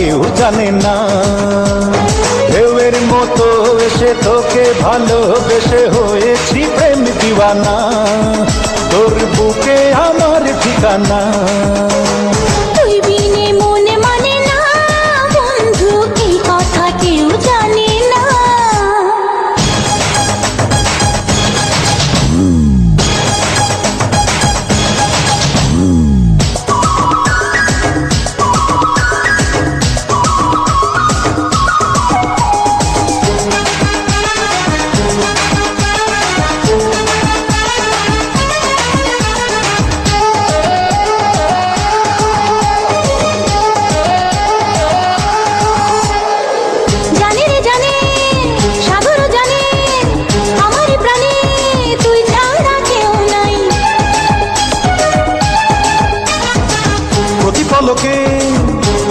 কেউ জানে না। ঢেউয়ের মতো এসে তোকে ভালোবেসে হয়েছি প্রেম দিওয়ানা, তোর বুকে আমার ঠিকানা। তুই বিনে মনে মানে না বন্ধু, এই কথা কেউ জানে না।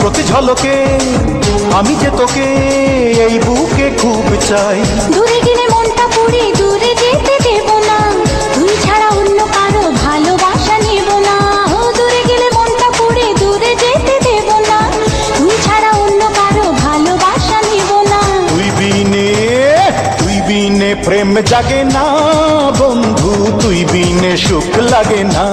প্রতি ঝলকে আমি যে তোকে এই বুকে খুব চাই। দূরে গেলে মনটা পুড়ে দূরে যেতে দেব না, তুই ছাড়া অন্য কারো ভালোবাসা নেব না। ও দূরে গেলে মনটা পুড়ে দূরে যেতে দেব না, তুই ছাড়া অন্য কারো ভালোবাসা নেব না। তুই বিনে প্রেম জাগে না বন্ধু, তুই বিনে সুখ লাগে না।